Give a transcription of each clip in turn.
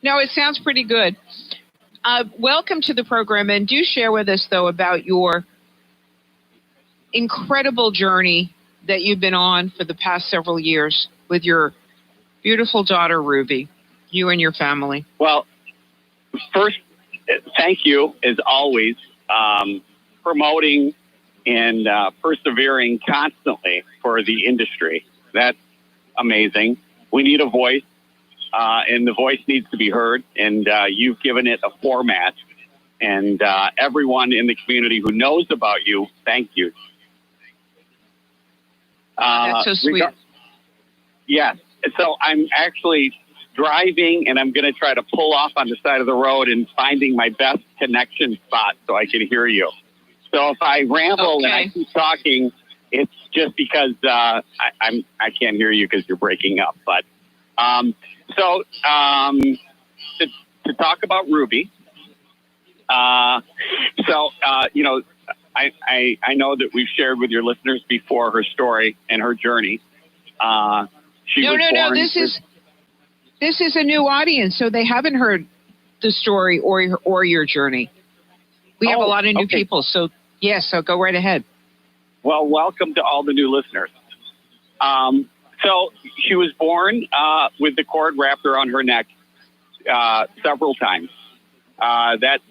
No, it sounds pretty good. Welcome to the program, and do share with us, though, about your incredible journey that you've been on for the past several years with your beautiful daughter, Ruby, you and your family. Well, first, thank you, as always, promoting and persevering constantly for the industry. That's amazing. We need a voice, and the voice needs to be heard, and you've given it a format. And everyone in the community who knows about you, thank you. That's so sweet. Yes. So I'm actually driving, and I'm going to try to pull off on the side of the road and finding my best connection spot so I can hear you. So if I ramble and I keep talking, it's just because I can't hear you because you're breaking up. But to talk about Ruby, I know that we've shared with your listeners before her story and her journey. No. This is a new audience, so they haven't heard the story or your journey. We have a lot of new people, so so go right ahead. Well, welcome to all the new listeners. So she was born with the cord wrapped around her neck several times. That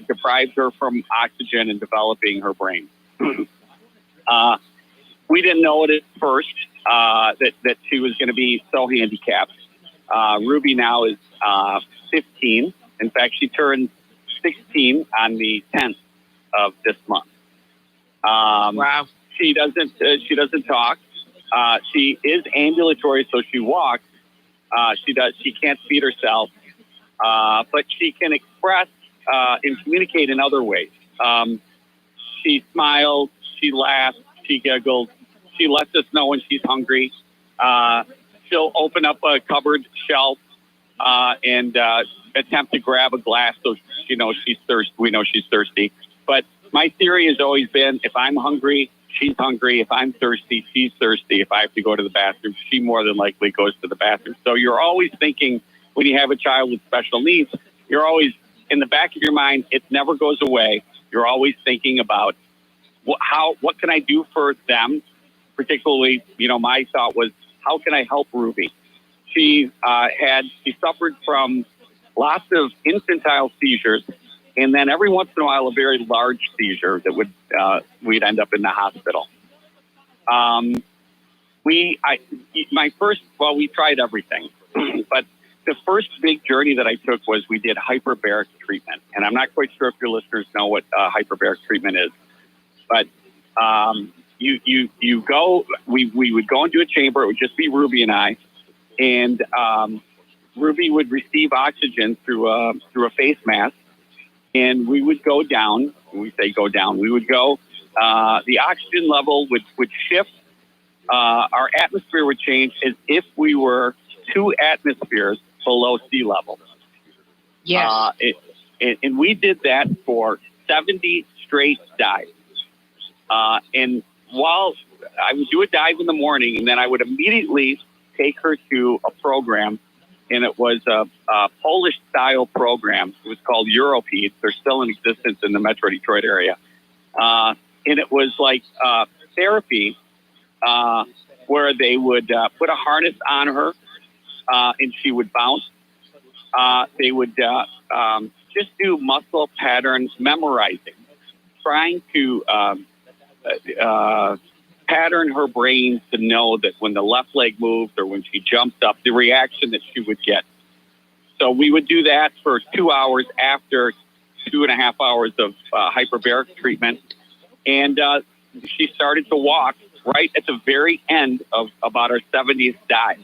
deprived her from oxygen and developing her brain. We didn't know it at first that she was going to be so handicapped. Ruby now is 15. In fact, she turned 16 on the 10th of this month. Wow. She doesn't talk. She is ambulatory, so she walks. She can't feed herself, but she can express and communicate in other ways. She smiles, she laughs, she giggles. She lets us know when she's hungry. She'll open up a cupboard shelf and attempt to grab a glass so she knows she's thirsty. We know she's thirsty. But my theory has always been, if I'm hungry, she's hungry. If I'm thirsty, she's thirsty. If I have to go to the bathroom, she more than likely goes to the bathroom. So you're always thinking, when you have a child with special needs, you're always, in the back of your mind, it never goes away. You're always thinking about what can I do for them? Particularly, my thought was, how can I help Ruby? She suffered from lots of infantile seizures, and then every once in a while, a very large seizure that we'd end up in the hospital. We tried everything, but the first big journey that I took was we did hyperbaric treatment, and I'm not quite sure if your listeners know what hyperbaric treatment is, but you go. We would go into a chamber. It would just be Ruby and I, and Ruby would receive oxygen through a face mask, and we would go down. When we say go down, we would go. The oxygen level would shift. Our atmosphere would change as if we were 2 atmospheres below sea level. Yes. And we did that for 70 straight dives. And while I would do a dive in the morning, and then I would immediately take her to a program, and it was a Polish-style program. It was called Europede. They're still in existence in the Metro Detroit area. And it was like therapy where they would put a harness on her, and she would bounce. They would just do muscle patterns, memorizing, trying to pattern her brain to know that when the left leg moved or when she jumped up, the reaction that she would get. So we would do that for 2 hours after 2.5 hours of hyperbaric treatment. And she started to walk right at the very end of about her 70th dive.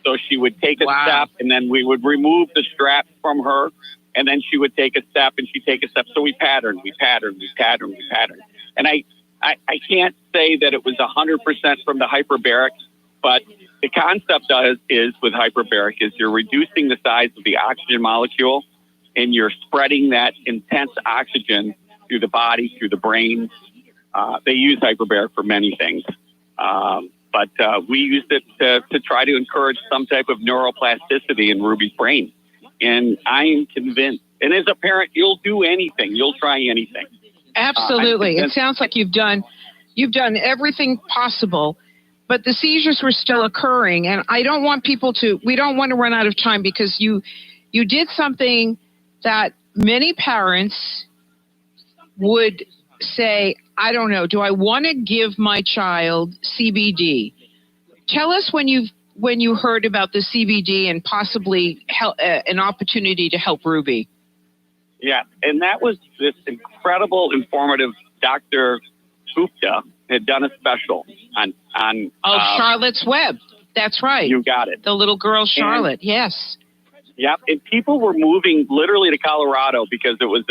So she would take a step, and then we would remove the strap from her, and then she would take a step, and she'd take a step. So we patterned. And I can't say that it was 100% from the hyperbaric, but the concept is with hyperbaric is you're reducing the size of the oxygen molecule, and you're spreading that intense oxygen through the body, through the brain. They use hyperbaric for many things. But we used it to try to encourage some type of neuroplasticity in Ruby's brain. And I am convinced. And as a parent, you'll do anything. You'll try anything. Absolutely. It sounds like you've done everything possible, but the seizures were still occurring. And I don't want we don't want to run out of time, because you did something that many parents would say, I don't know, do I want to give my child CBD? Tell us when you heard about the CBD and possibly an opportunity to help Ruby. Yeah, and that was this incredible, informative Dr. Gupta had done a special on Charlotte's Web. That's right. You got it. The little girl Charlotte. Yes. Yep, and people were moving literally to Colorado because it was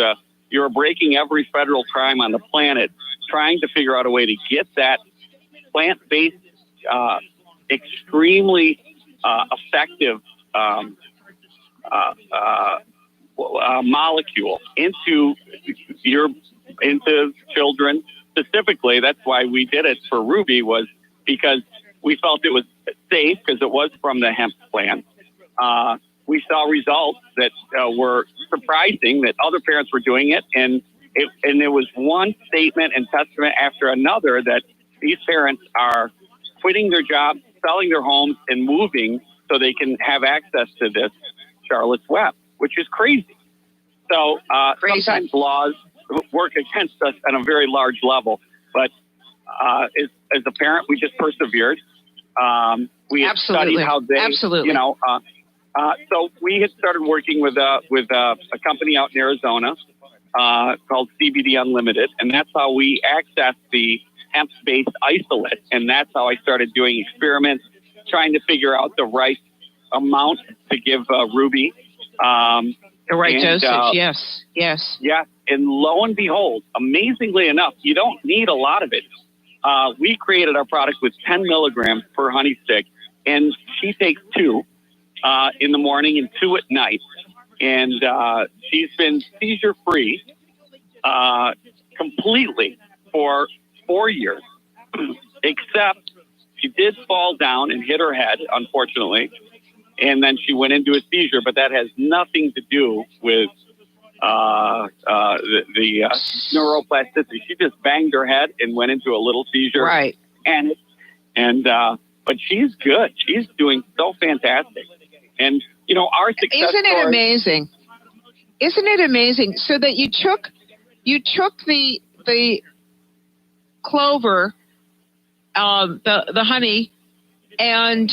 you were breaking every federal crime on the planet, trying to figure out a way to get that plant-based, extremely effective molecule into children specifically. That's why we did it for Ruby, was because we felt it was safe because it was from the hemp plant. We saw results that were surprising, that other parents were doing it, and there was one statement and testament after another that these parents are quitting their jobs, selling their homes, and moving so they can have access to this Charlotte's Web, which is crazy. So sometimes laws work against us on a very large level, but as a parent, we just persevered. We had studied how they, so we had started working with a company out in Arizona called CBD Unlimited, and that's how we accessed the hemp-based isolate, and that's how I started doing experiments, trying to figure out the right amount to give Ruby. The right dosage, yes. Yeah, and lo and behold, amazingly enough, you don't need a lot of it. We created our product with 10 milligrams per honey stick, and she takes 2 in the morning and 2 at night. And she's been seizure-free completely for 4 years, except she did fall down and hit her head, unfortunately, and then she went into a seizure, but that has nothing to do with the neuroplasticity. She just banged her head and went into a little seizure. Right. But she's good. She's doing so fantastic. And, our success Isn't it amazing? Isn't it amazing? So that you took the clover, the honey, and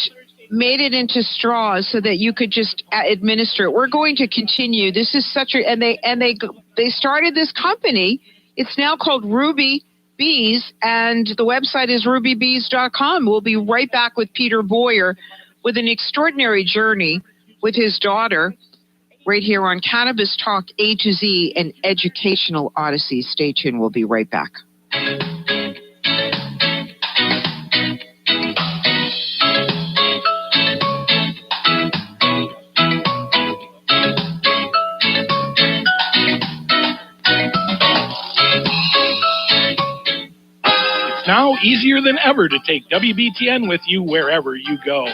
made it into straws so that you could just administer it. We're going to continue. This is they started this company. It's now called Ruby Bees, and the website is rubybees.com. We'll be right back with Peter Boyer with an extraordinary journey with his daughter right here on Cannabis Talk A to Z, an educational odyssey. Stay tuned. We'll be right back. Now easier than ever to take WBTN with you wherever you go.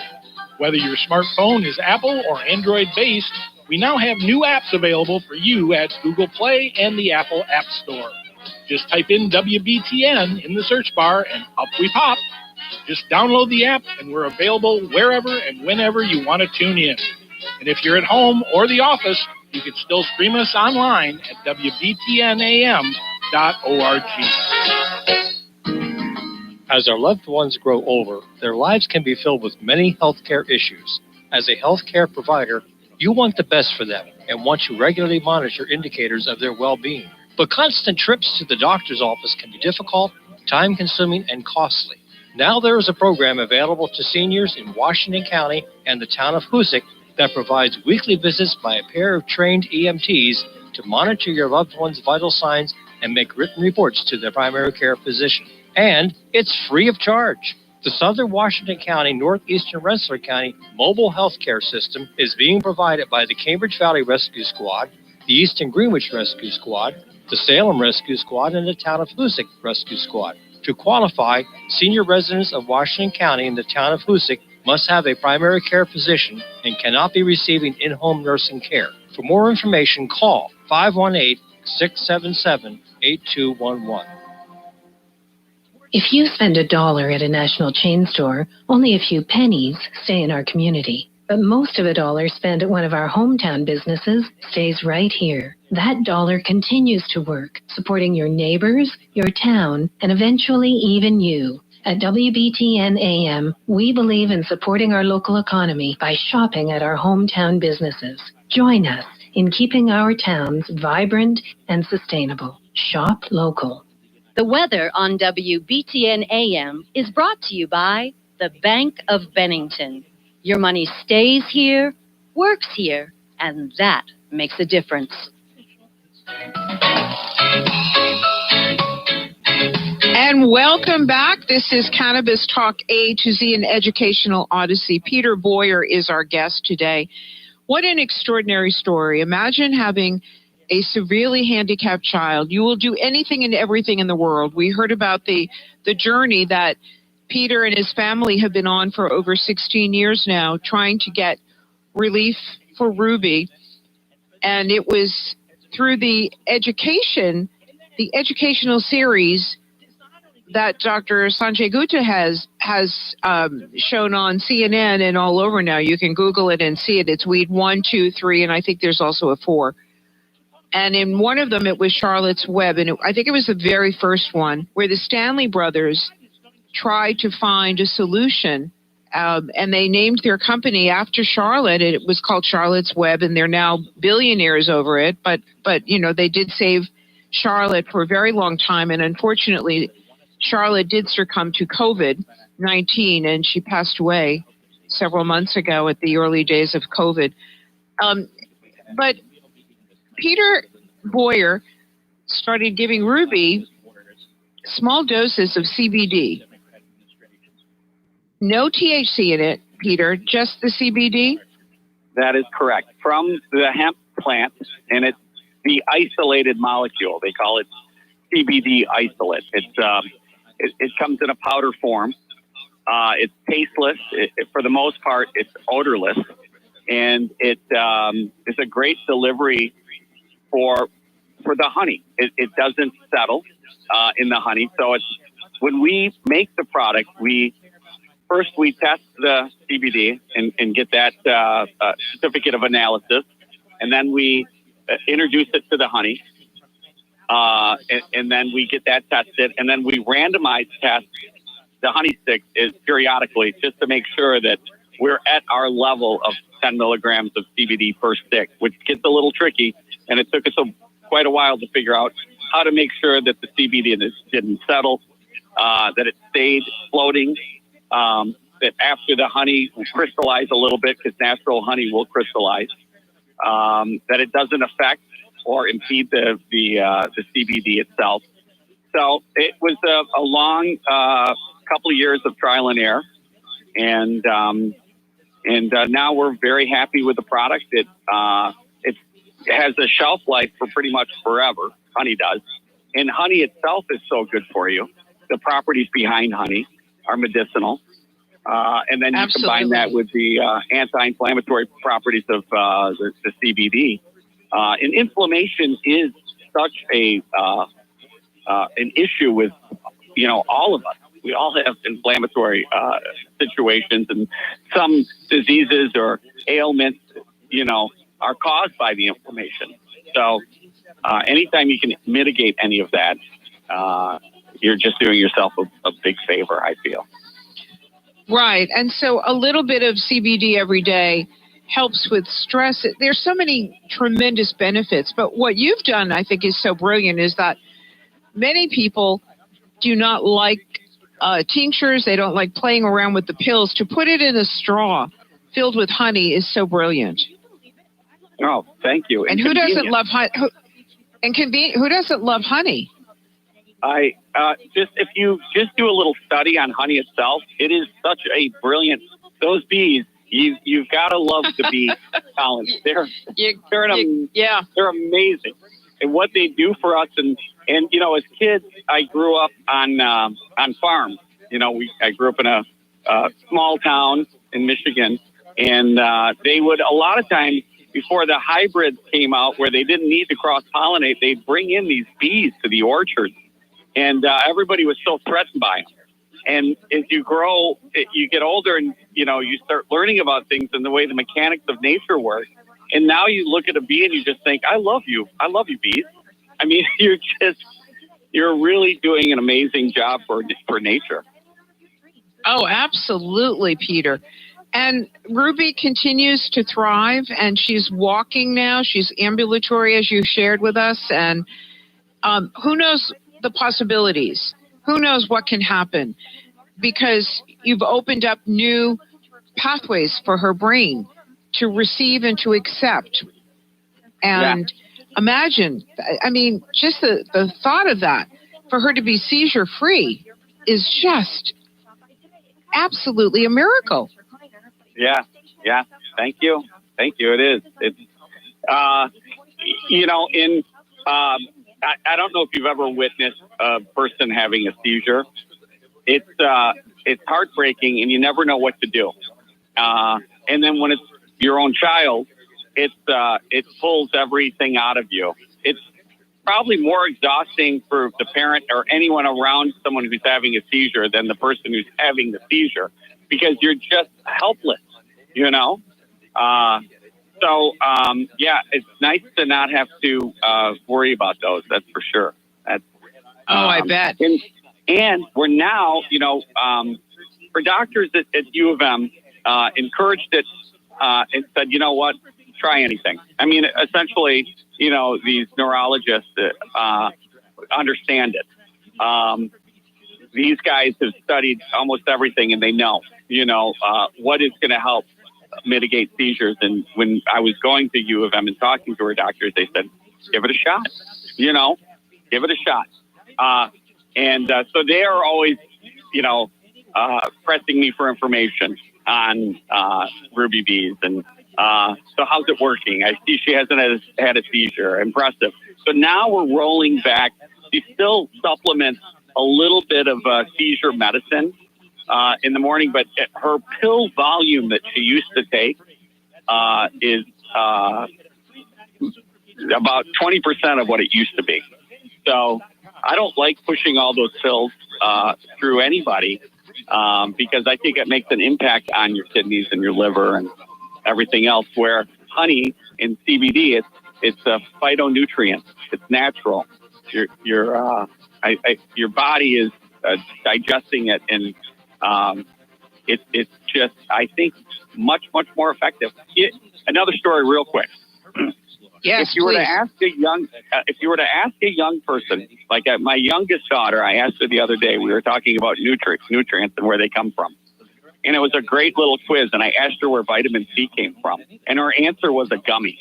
Whether your smartphone is Apple or Android-based, we now have new apps available for you at Google Play and the Apple App Store. Just type in WBTN in the search bar and up we pop. Just download the app and we're available wherever and whenever you want to tune in. And if you're at home or the office, you can still stream us online at WBTNAM.org. As our loved ones grow older, their lives can be filled with many healthcare issues. As a healthcare provider, you want the best for them and want to regularly monitor indicators of their well-being. But constant trips to the doctor's office can be difficult, time-consuming, and costly. Now there is a program available to seniors in Washington County and the town of Hoosick that provides weekly visits by a pair of trained EMTs to monitor your loved one's vital signs and make written reports to their primary care physician. And it's free of charge. The Southern Washington County, Northeastern Rensselaer County mobile health care system is being provided by the Cambridge Valley Rescue Squad, the Eastern Greenwich Rescue Squad, the Salem Rescue Squad, and the town of Hoosick Rescue Squad. To qualify, senior residents of Washington County and the town of Hoosick must have a primary care physician and cannot be receiving in-home nursing care. For more information, call 518-677-8211. If you spend $1 at a national chain store, only a few pennies stay in our community. But most of $1 spent at one of our hometown businesses stays right here. That dollar continues to work, supporting your neighbors, your town, and eventually even you. At WBTN AM, we believe in supporting our local economy by shopping at our hometown businesses. Join us in keeping our towns vibrant and sustainable. Shop local. The weather on WBTN AM is brought to you by the Bank of Bennington. Your money stays here, works here, and that makes a difference. And welcome back. This is Cannabis Talk A to Z, an educational odyssey. Peter Boyer is our guest today. What an extraordinary story. Imagine having a severely handicapped child. You will do anything and everything in the world. We heard about the journey that Peter and his family have been on for over 16 years now, trying to get relief for Ruby. And it was through the educational series that Dr. Sanjay Gupta has shown on CNN and all over now. You can Google it and see it. It's Weed 1, 2, 3, and I think there's also a 4. And in one of them, it was Charlotte's Web, and I think it was the very first one, where the Stanley brothers tried to find a solution, and they named their company after Charlotte. It was called Charlotte's Web, and they're now billionaires over it. But you know, they did save Charlotte for a very long time, and unfortunately, Charlotte did succumb to COVID-19, and she passed away several months ago at the early days of COVID. But Peter Boyer started giving Ruby small doses of CBD. No THC in it, Peter, just the CBD? That is correct. From the hemp plant, and it's the isolated molecule. They call it CBD isolate. It comes in a powder form. It's tasteless. For the most part, it's odorless. And it is a great delivery for the honey. It doesn't settle in the honey. So when we make the product, we test the CBD and get that certificate of analysis, and then we introduce it to the honey, and then we get that tested, and then we randomize test the honey stick periodically just to make sure that we're at our level of 10 milligrams of CBD per stick, which gets a little tricky. And it took us quite a while to figure out how to make sure that the CBD didn't settle, that it stayed floating, that after the honey will crystallize a little bit, because natural honey will crystallize, that it doesn't affect or impede the CBD itself. So it was a long couple of years of trial and error, and now we're very happy with the product. It has a shelf life for pretty much forever. Honey does. And honey itself is so good for you. The properties behind honey are medicinal. And then you combine that with the anti-inflammatory properties of the CBD. And inflammation is such an issue with, all of us. We all have inflammatory situations, and some diseases or ailments, are caused by the inflammation. So anytime you can mitigate any of that, you're just doing yourself a big favor, I feel. Right. And so a little bit of CBD every day helps with stress. There's so many tremendous benefits. But what you've done, I think, is so brilliant is that many people do not like tinctures. They don't like playing around with the pills. To put it in a straw filled with honey is so brilliant. Oh, thank you. And who doesn't love honey? Who doesn't love honey? If you just do a little study on honey itself, it is such a brilliant. Those bees, you've got to love the bee colonies. They're amazing, and what they do for us. And as kids, I grew up on farms. I grew up in a small town, in Michigan, and they would a lot of times before the hybrids came out, where they didn't need to cross pollinate, they'd bring in these bees to the orchards, and everybody was so threatened by them. And as you grow, you get older, and you start learning about things and the way the mechanics of nature work. And now you look at a bee and you just think, I love you, bees. I mean, you're really doing an amazing job for nature. Oh, absolutely, Peter. And Ruby continues to thrive, and she's walking now. She's ambulatory, as you shared with us. And who knows the possibilities? Who knows what can happen? Because you've opened up new pathways for her brain to receive and to accept. And imagine, I mean, just the thought of that, for her to be seizure-free is just absolutely a miracle. Yeah. Thank you. It is. It's, I don't know if you've ever witnessed a person having a seizure. It's heartbreaking, and you never know what to do. And then when it's your own child, it pulls everything out of you. It's probably more exhausting for the parent or anyone around someone who's having a seizure than the person who's having the seizure, because you're just helpless, it's nice to not have to worry about those. That's for sure. I bet. And we're now, for doctors at U of M, encouraged it and said, you know what, try anything. I mean, essentially, these neurologists understand it. These guys have studied almost everything, and they know, what is going to help mitigate seizures. And when I was going to U of M and talking to our doctors, they said, give it a shot, give it a shot. So they are always, pressing me for information on Ruby bees. And so how's it working? I see she hasn't had a seizure. Impressive. So now we're rolling back. She still supplements a little bit of seizure medicine in the morning, but her pill volume that she used to take is about 20% of what it used to be. So I don't like pushing all those pills through anybody because I think it makes an impact on your kidneys and your liver and everything else, where honey and CBD, it's a phytonutrient. It's natural. Your body is digesting it, and it's just, I think, much more effective. Another story, real quick. Yes, if you were please. to ask a young person, like my youngest daughter, I asked her the other day. We were talking about nutrients and where they come from, and it was a great little quiz. And I asked her where vitamin C came from, and her answer was a gummy.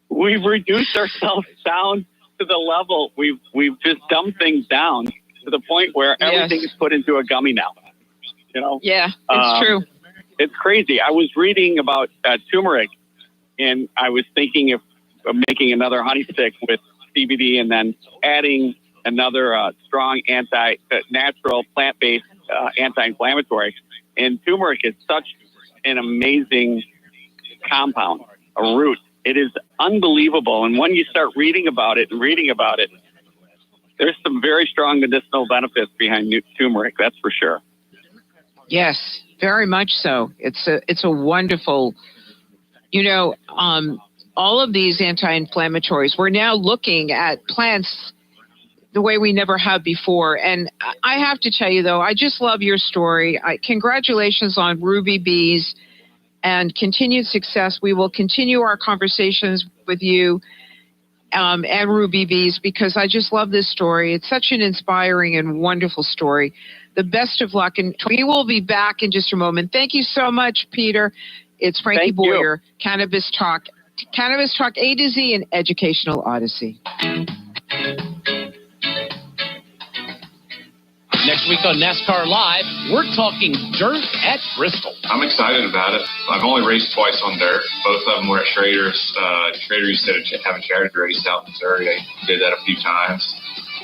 We've reduced ourselves down to the level. We've just dumbed things down to the point where everything is put into a gummy now. Yeah, it's true. It's crazy. I was reading about turmeric, and I was thinking of making another honey stick with CBD and then adding another strong natural plant-based anti-inflammatory. And turmeric is such an amazing compound, a root. It is unbelievable. And when you start reading about it, there's some very strong medicinal benefits behind turmeric. That's for sure. Yes, very much so. It's a wonderful, all of these anti-inflammatories, we're now looking at plants the way we never have before. And I have to tell you, though, I just love your story. Congratulations on Ruby Bees and continued success. We will continue our conversations with you and Ruby Bees, because I just love this story. It's such an inspiring and wonderful story. The best of luck, and we will be back in just a moment. Thank you so much, Peter. It's Frankie Boyer, Cannabis Talk A to Z, and Educational Odyssey. Next week on NASCAR Live, we're talking dirt at Bristol. I'm excited about it. I've only raced twice on dirt. Both of them were at Schrader's. Schrader used to have a charity race out in Missouri. I did that a few times.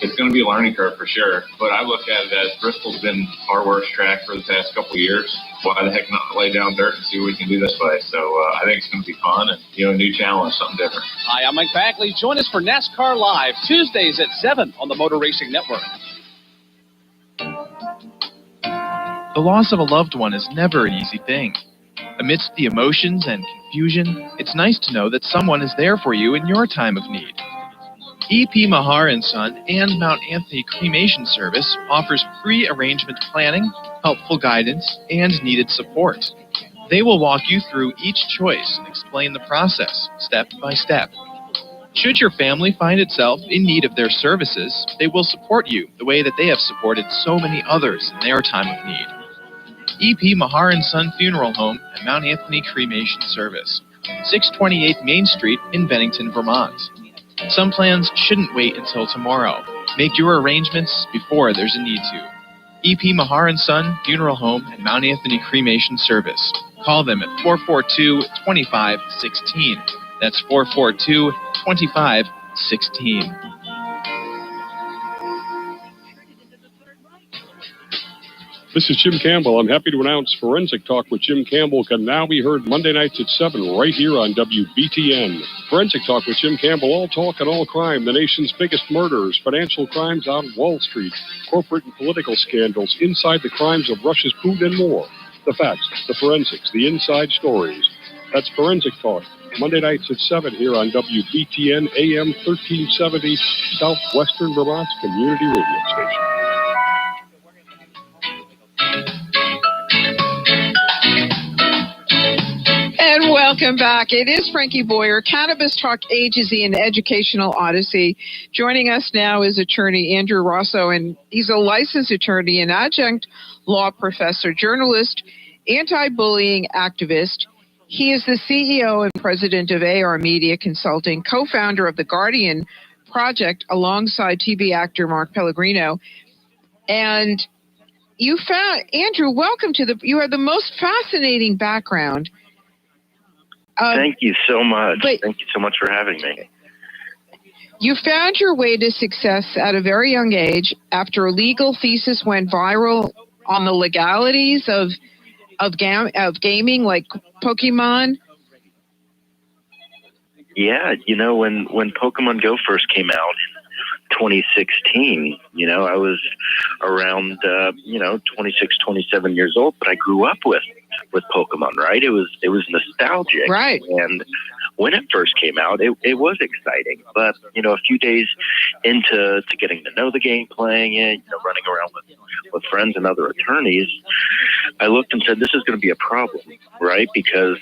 It's going to be a learning curve for sure, but I look at it as Bristol's been our worst track for the past couple of years. Why the heck not lay down dirt and see what we can do this way? So I think it's going to be fun and, a new challenge, something different. Hi, I'm Mike Bagley. Join us for NASCAR Live, Tuesdays at 7 on the Motor Racing Network. The loss of a loved one is never an easy thing. Amidst the emotions and confusion, it's nice to know that someone is there for you in your time of need. EP Mahar & Son and Mount Anthony Cremation Service offers pre-arrangement planning, helpful guidance, and needed support. They will walk you through each choice and explain the process, step by step. Should your family find itself in need of their services, they will support you the way that they have supported so many others in their time of need. EP Mahar & Son Funeral Home and Mount Anthony Cremation Service, 628 Main Street in Bennington, Vermont. Some plans shouldn't wait until tomorrow. Make your arrangements before there's a need to. EP Mahar & Son Funeral Home and Mount Anthony Cremation Service. Call them at 442-2516. That's 442-2516. This is Jim Campbell. I'm happy to announce Forensic Talk with Jim Campbell can now be heard Monday nights at 7 right here on WBTN. Forensic Talk with Jim Campbell, all talk and all crime, the nation's biggest murders, financial crimes on Wall Street, corporate and political scandals, inside the crimes of Russia's Putin and more. The facts, the forensics, the inside stories. That's Forensic Talk, Monday nights at 7 here on WBTN AM 1370, Southwestern Vermont's community radio station. And welcome back. It is Frankie Boyer, Cannabis Talk A to Z, an educational odyssey. Joining us now is attorney Andrew Rosso, and he's a licensed attorney, an adjunct law professor, journalist, anti-bullying activist. He is the CEO and president of AR Media Consulting, co-founder of the Guardian Project alongside TV actor Mark Pellegrino. And you found, Andrew, welcome to you have the most fascinating background. Thank you so much. Thank you so much for having me. You found your way to success at a very young age after a legal thesis went viral on the legalities of gaming, like Pokemon. Yeah, when Pokemon Go first came out in 2016, I was around 26, 27 years old, but I grew up with Pokemon, right? It was nostalgic. Right. And when it first came out, it was exciting. But, a few days into getting to know the game, playing it, running around with friends and other attorneys, I looked and said, this is going to be a problem, right? Because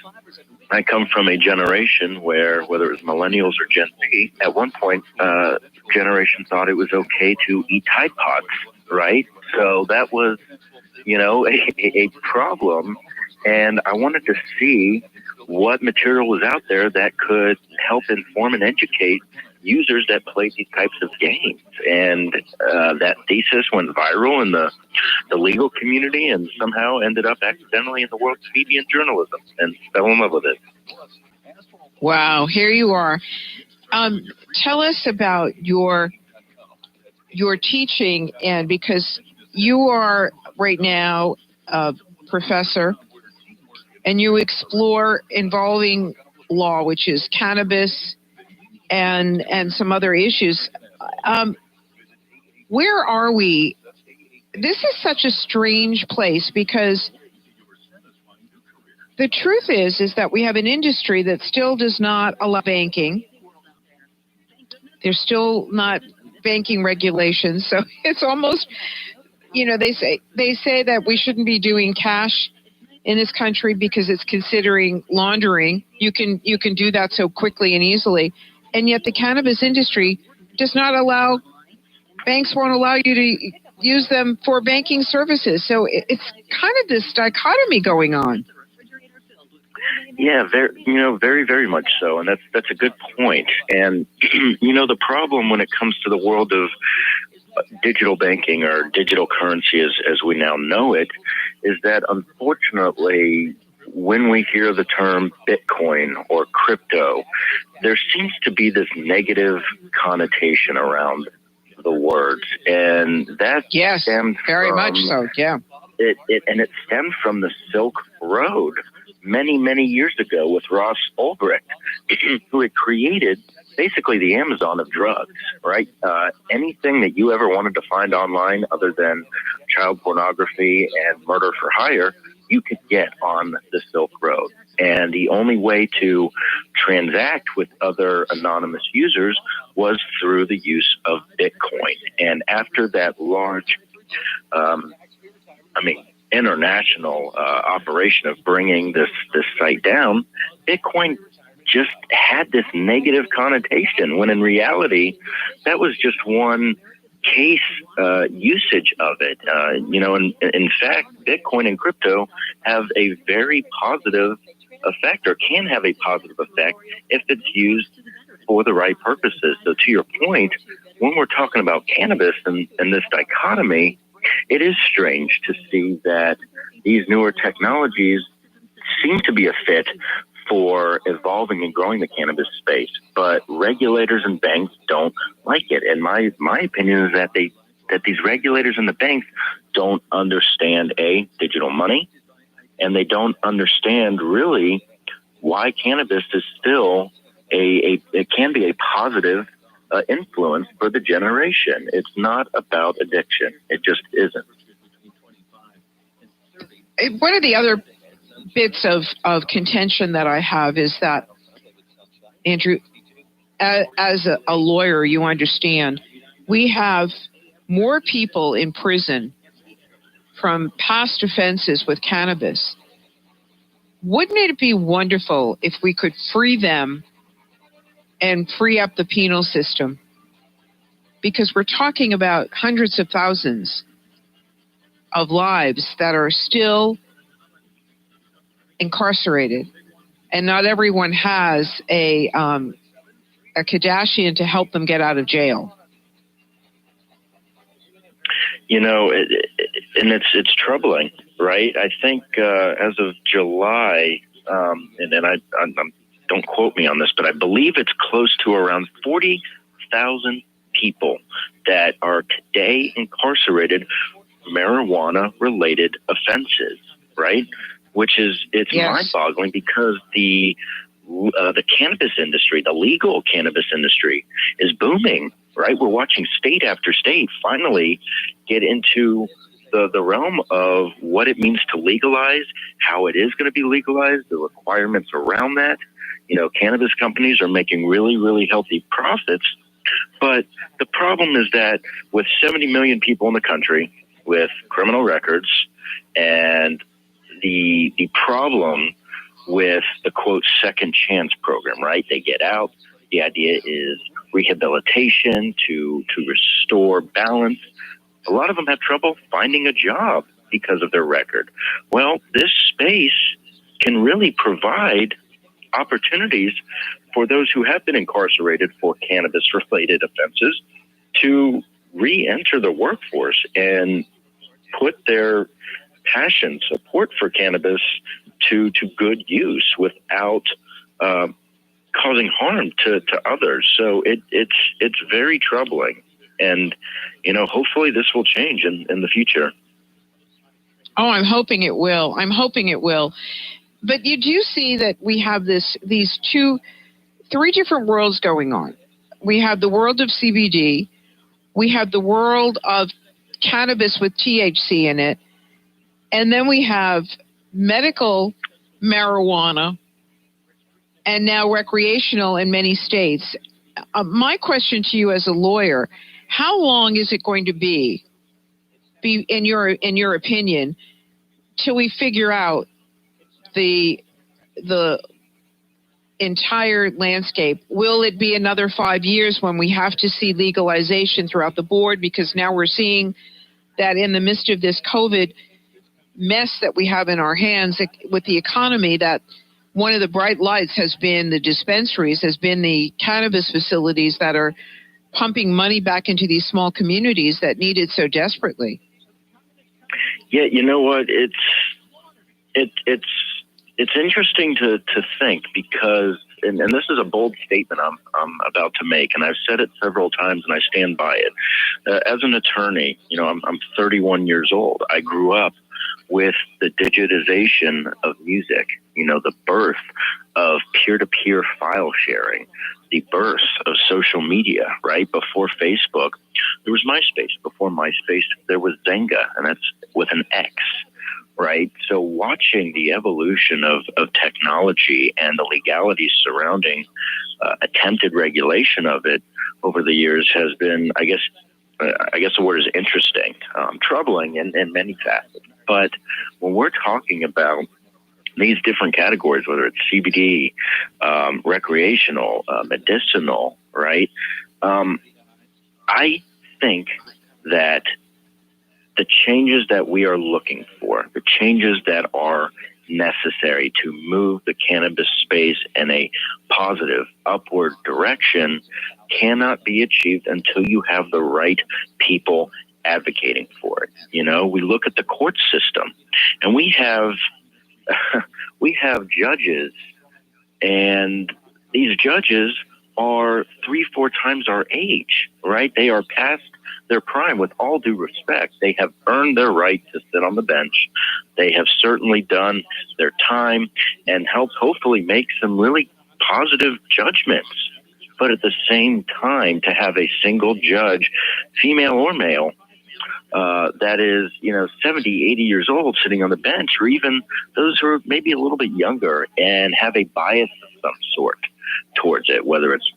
I come from a generation where, whether it was millennials or Gen Z, at one point, generation thought it was okay to eat Tide Pods, right? So that was, a problem. And I wanted to see what material was out there that could help inform and educate users that played these types of games. And that thesis went viral in the legal community and somehow ended up accidentally in the world of media and journalism, and fell in love with it. Wow, here you are. Tell us about your teaching, and because you are right now a professor and you explore involving law, which is cannabis and some other issues. Where are we? This is such a strange place, because the truth is that we have an industry that still does not allow banking. There's still not banking regulations. So it's almost, they say that we shouldn't be doing cash in this country because it's considering laundering. You can do that so quickly and easily. And yet the cannabis industry does not allow, banks won't allow you to use them for banking services. So it's kind of this dichotomy going on. Yeah, very, very much so. And that's a good point. And, the problem when it comes to the world of digital banking or digital currency as we now know it, is that unfortunately, when we hear the term Bitcoin or crypto, there seems to be this negative connotation around the word, and that yes, stemmed very from, much so. Yeah, it stemmed from the Silk Road many years ago with Ross Ulbricht, who had created basically the Amazon of drugs, right? Anything that you ever wanted to find online other than child pornography and murder for hire, you could get on the Silk Road. And the only way to transact with other anonymous users was through the use of Bitcoin. And after that large, international operation of bringing this site down, Bitcoin just had this negative connotation, when in reality, that was just one case usage of it. In fact, Bitcoin and crypto have a very positive effect, or can have a positive effect, if it's used for the right purposes. So to your point, when we're talking about cannabis and this dichotomy, it is strange to see that these newer technologies seem to be a fit for evolving and growing the cannabis space, but regulators and banks don't like it. And my opinion is that these regulators and the banks don't understand digital money, and they don't understand really why cannabis is still it can be a positive influence for the generation. It's not about addiction. It just isn't. One of the other bits of contention that I have is that, Andrew, as a lawyer, you understand, we have more people in prison from past offenses with cannabis. Wouldn't it be wonderful if we could free them and free up the penal system? Because we're talking about hundreds of thousands of lives that are still incarcerated, and not everyone has a Kardashian to help them get out of jail. And it's troubling, right? I think as of July, and I don't quote me on this, but I believe it's close to around 40,000 people that are today incarcerated for marijuana-related offenses, right? It's mind-boggling, because the cannabis industry, the legal cannabis industry, is booming, right? We're watching state after state finally get into the realm of what it means to legalize, how it is going to be legalized, the requirements around that. Cannabis companies are making really, really healthy profits. But the problem is that with 70 million people in the country with criminal records, and the problem with the, quote, second chance program, right? They get out. The idea is rehabilitation to restore balance. A lot of them have trouble finding a job because of their record. Well, this space can really provide opportunities for those who have been incarcerated for cannabis-related offenses to re-enter the workforce and put their passion, support for cannabis to good use without causing harm to others. So it's very troubling. And, hopefully this will change in the future. Oh, I'm hoping it will. But you do see that we have these three different worlds going on. We have the world of CBD. We have the world of cannabis with THC in it. And then we have medical marijuana, and now recreational in many states. My question to you as a lawyer, how long is it going to be in your opinion, till we figure out the entire landscape? Will it be another 5 years when we have to see legalization throughout the board? Because now we're seeing that in the midst of this COVID mess that we have in our hands with the economy, that one of the bright lights has been the dispensaries, has been the cannabis facilities that are pumping money back into these small communities that need it so desperately. Yeah, you know what? It's interesting to think, because and this is a bold statement I'm about to make, and I've said it several times, and I stand by it. As an attorney, I'm 31 years old. I grew up with the digitization of music, the birth of peer-to-peer file sharing, the birth of social media, right? Before Facebook, there was MySpace. Before MySpace, there was Zynga, and that's with an X, right? So watching the evolution of technology and the legalities surrounding attempted regulation of it over the years has been, I guess the word is interesting, troubling in many facets. But when we're talking about these different categories, whether it's CBD, recreational, medicinal, right? I think that the changes that we are looking for, the changes that are necessary to move the cannabis space in a positive upward direction cannot be achieved until you have the right people advocating for it. We look at the court system, and we have judges, and these judges are 3-4 times our age, right? They are past their prime. With all due respect, they have earned their right to sit on the bench. They have certainly done their time and helped hopefully make some really positive judgments. But at the same time, to have a single judge, female or male, that is, 70, 80 years old sitting on the bench, or even those who are maybe a little bit younger and have a bias of some sort towards it, whether it's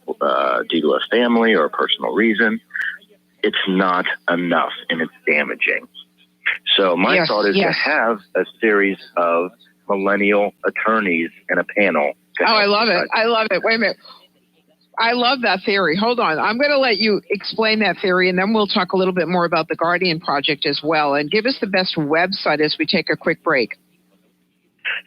due to a family or a personal reason, it's not enough, and it's damaging. So my thought is to have a series of millennial attorneys and a panel. I love it. I love it. Wait a minute. I love that theory. Hold on. I'm going to let you explain that theory, and then we'll talk a little bit more about the Guardian Project as well. And give us the best website as we take a quick break.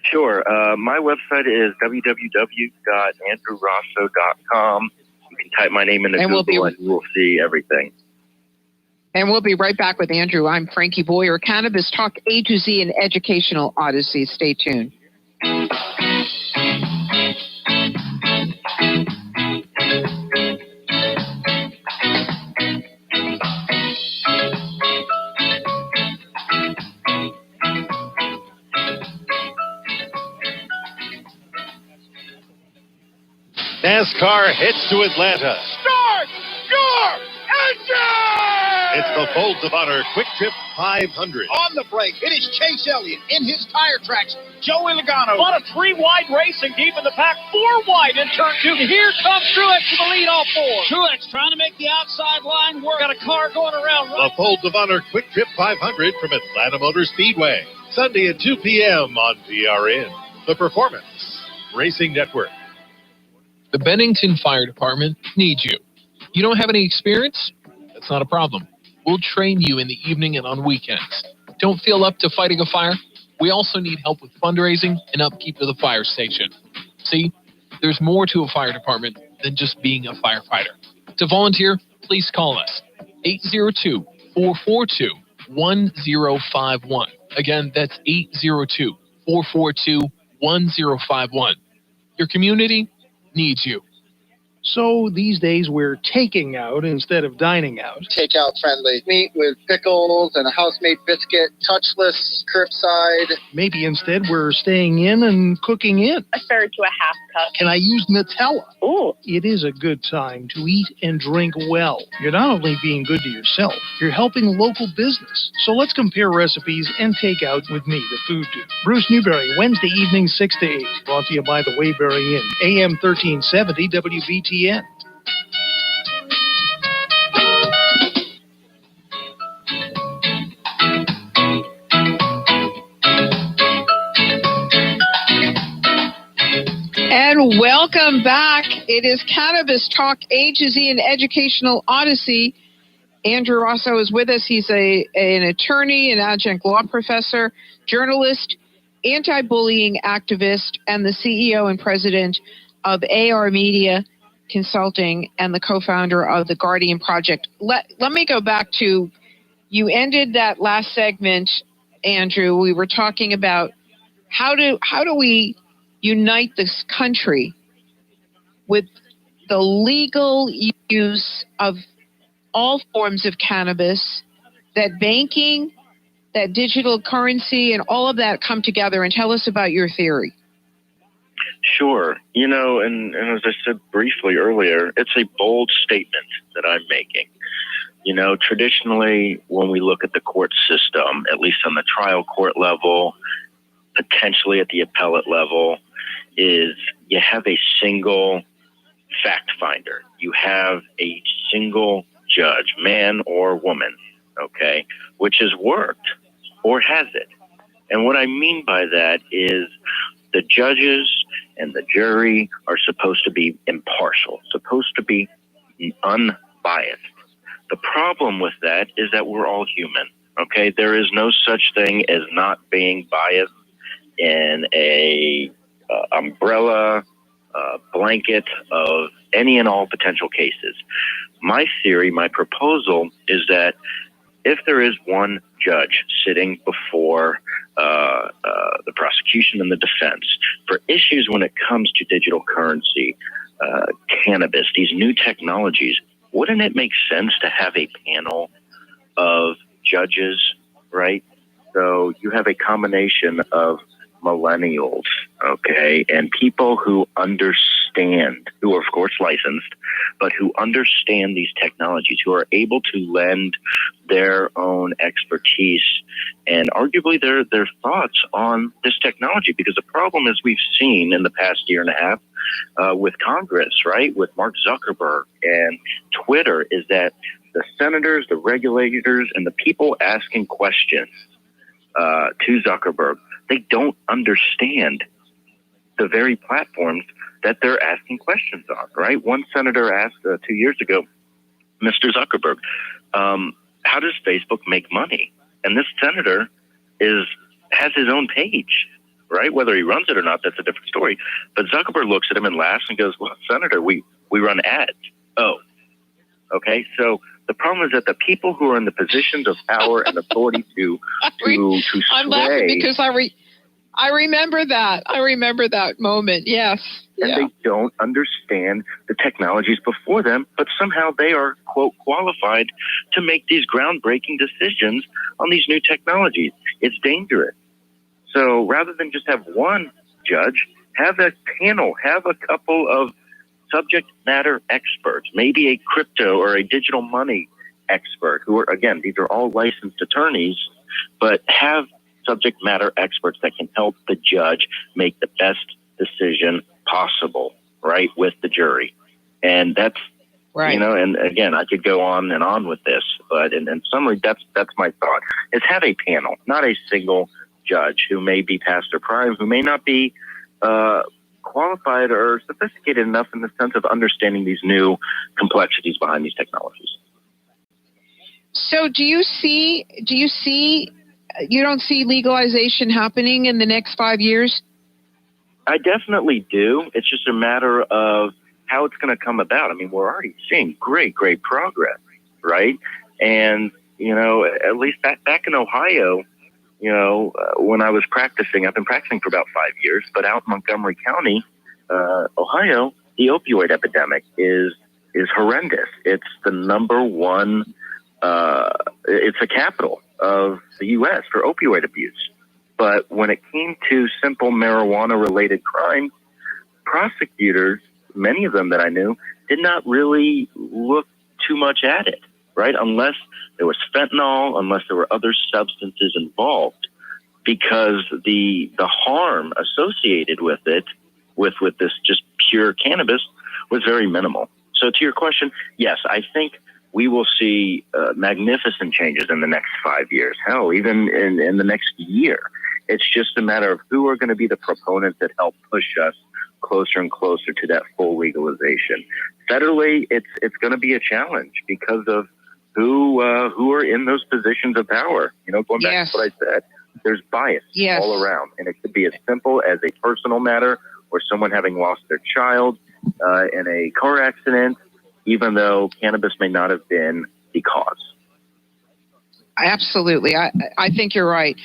Sure. My website is www.andrewrosso.com. You can type my name into Google and you will see everything. And we'll be right back with Andrew. I'm Frankie Boyer. Cannabis Talk A to Z and Educational Odyssey. Stay tuned. NASCAR heads to Atlanta. Start your engine! It's the Folds of Honor Quick Trip 500. On the break, it is Chase Elliott in his tire tracks. Joey Logano. On a 3-wide racing deep in the pack, 4 wide in turn 2. Here comes Truex to the lead, all 4. Truex trying to make the outside line work. Got a car going around. The Folds of Honor Quick Trip 500 from Atlanta Motor Speedway. Sunday at 2 p.m. on PRN. The Performance Racing Network. The Bennington Fire Department needs you. You don't have any experience? That's not a problem. We'll train you in the evening and on weekends. Don't feel up to fighting a fire? We also need help with fundraising and upkeep of the fire station. See, there's more to a fire department than just being a firefighter. To volunteer, please call us. 802-442-1051. Again, that's 802-442-1051. Your community needs you. So these days we're taking out instead of dining out. Takeout friendly. Meat with pickles and a house-made biscuit, touchless, curbside. Maybe instead we're staying in and cooking in. A third to a half cup. Can I use Nutella? Ooh. It is a good time to eat and drink well. You're not only being good to yourself, you're helping local business. So let's compare recipes and take out with me, the food dude. Bruce Newberry, Wednesday evening 6 to 8. Brought to you by the Waybury Inn. AM 1370 WBTN. And welcome back. It is Cannabis Talk A to Z and Educational Odyssey. Andrew Rosso is with us. He's an attorney, an adjunct law professor, journalist, anti-bullying activist, and the CEO and president of AR Media Consulting and the co-founder of the Guardian Project. Let me go back to, you ended that last segment, Andrew. We were talking about how do we unite this country with the legal use of all forms of cannabis, that banking, that digital currency, and all of that come together? And tell us about your theory. Sure. And as I said briefly earlier, it's a bold statement that I'm making. Traditionally, when we look at the court system, at least on the trial court level, potentially at the appellate level, is you have a single fact finder. You have a single judge, man or woman, okay, which has worked, or has it? And what I mean by that is the judges and the jury are supposed to be impartial, supposed to be unbiased. The problem with that is that we're all human, okay? There is no such thing as not being biased in a umbrella blanket of any and all potential cases. My theory, my proposal is that if there is one judge sitting before the prosecution and the defense for issues when it comes to digital currency, cannabis, these new technologies, wouldn't it make sense to have a panel of judges, right? So you have a combination of millennials, okay, and people who understand, who are of course licensed, but who understand these technologies, who are able to lend their own expertise and arguably their thoughts on this technology. Because the problem is we've seen in the past year and a half with Congress, right, with Mark Zuckerberg and Twitter, is that the senators, the regulators, and the people asking questions to Zuckerberg, they don't understand the very platforms that they're asking questions on, right? One senator asked 2 years ago, Mr. Zuckerberg, how does Facebook make money? And this senator has his own page, right? Whether he runs it or not, that's a different story. But Zuckerberg looks at him and laughs and goes, well, Senator, we run ads. Oh, okay. So the problem is that the people who are in the positions of power and authority to I'm laughing because I remember that. I remember that moment. Yes. And they don't understand the technologies before them, but somehow they are, quote, qualified to make these groundbreaking decisions on these new technologies. It's dangerous. So rather than just have one judge, have a panel, have a couple of subject matter experts, maybe a crypto or a digital money expert who are, again, these are all licensed attorneys, but have subject matter experts that can help the judge make the best decision possible, right, with the jury. And that's, right. And again, I could go on and on with this, but in summary, that's my thought, is have a panel, not a single judge who may be past their prime, who may not be qualified or sophisticated enough in the sense of understanding these new complexities behind these technologies. So do you don't see legalization happening in the next 5 years? I definitely do. It's just a matter of how it's going to come about. I mean, we're already seeing great progress, right? And, at least back in Ohio, when I was practicing, I've been practicing for about 5 years, but out in Montgomery County, Ohio, the opioid epidemic is horrendous. It's the number one, it's the capital of the U.S. for opioid abuse. But when it came to simple marijuana-related crimes, prosecutors, many of them that I knew, did not really look too much at it, right? Unless there was fentanyl, unless there were other substances involved, because the harm associated with it, with this just pure cannabis, was very minimal. So to your question, yes, I think we will see magnificent changes in the next 5 years. Hell, even in the next year. It's just a matter of who are going to be the proponents that help push us closer and closer to that full legalization. Federally, it's going to be a challenge because of who are in those positions of power. Going back to what I said, there's bias all around, and it could be as simple as a personal matter or someone having lost their child in a car accident, even though cannabis may not have been the cause. Absolutely. I think you're right.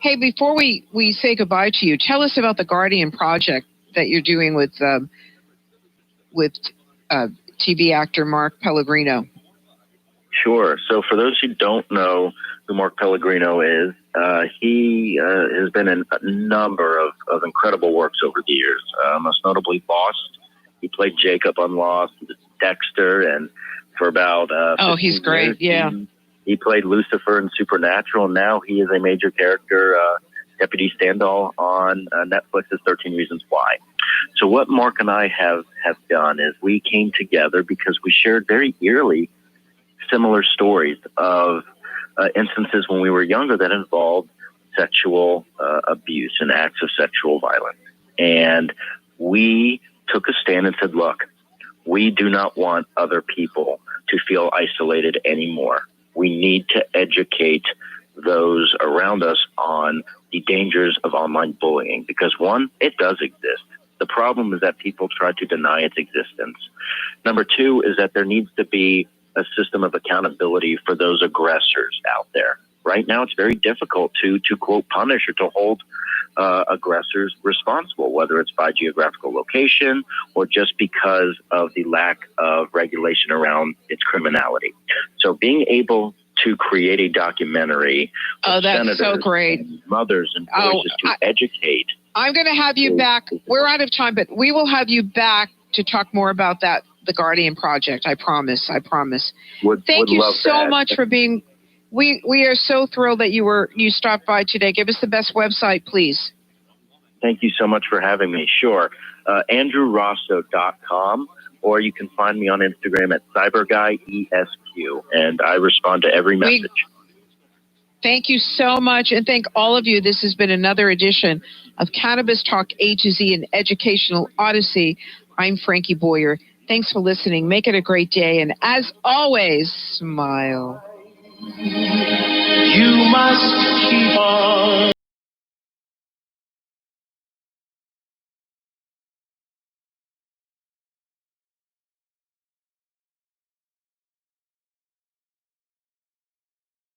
Hey, before we say goodbye to you, tell us about the Guardian project that you're doing with with TV actor Mark Pellegrino. Sure. So for those who don't know who Mark Pellegrino is, he has been in a number of incredible works over the years, most notably Lost. He played Jacob on Lost, Dexter, and for about he's great, years, he played Lucifer in Supernatural, and now he is a major character, Deputy Standall on Netflix's 13 Reasons Why. So what Mark and I have done is we came together because we shared very eerily similar stories of instances when we were younger that involved sexual abuse and acts of sexual violence. And we took a stand and said, look, we do not want other people to feel isolated anymore. We need to educate those around us on the dangers of online bullying because, one, it does exist. The problem is that people try to deny its existence. Number two is that there needs to be a system of accountability for those aggressors out there. Right now, it's very difficult to quote, punish or to hold aggressors responsible, whether it's by geographical location or just because of the lack of regulation around its criminality. So being able to create a documentary with that's senators so great. and mothers and voices to educate. I'm going to have you back. We're out of time, but we will have you back to talk more about that, the Guardian Project. I promise. Thank you so much for being. We are so thrilled that you stopped by today. Give us the best website, please. Thank you so much for having me. Sure. AndrewRosso.com, or you can find me on Instagram at CyberGuyESQ, and I respond to every message. Thank you so much, and thank all of you. This has been another edition of Cannabis Talk A to Z, an educational odyssey. I'm Frankie Boyer. Thanks for listening. Make it a great day, and as always, smile. You must keep on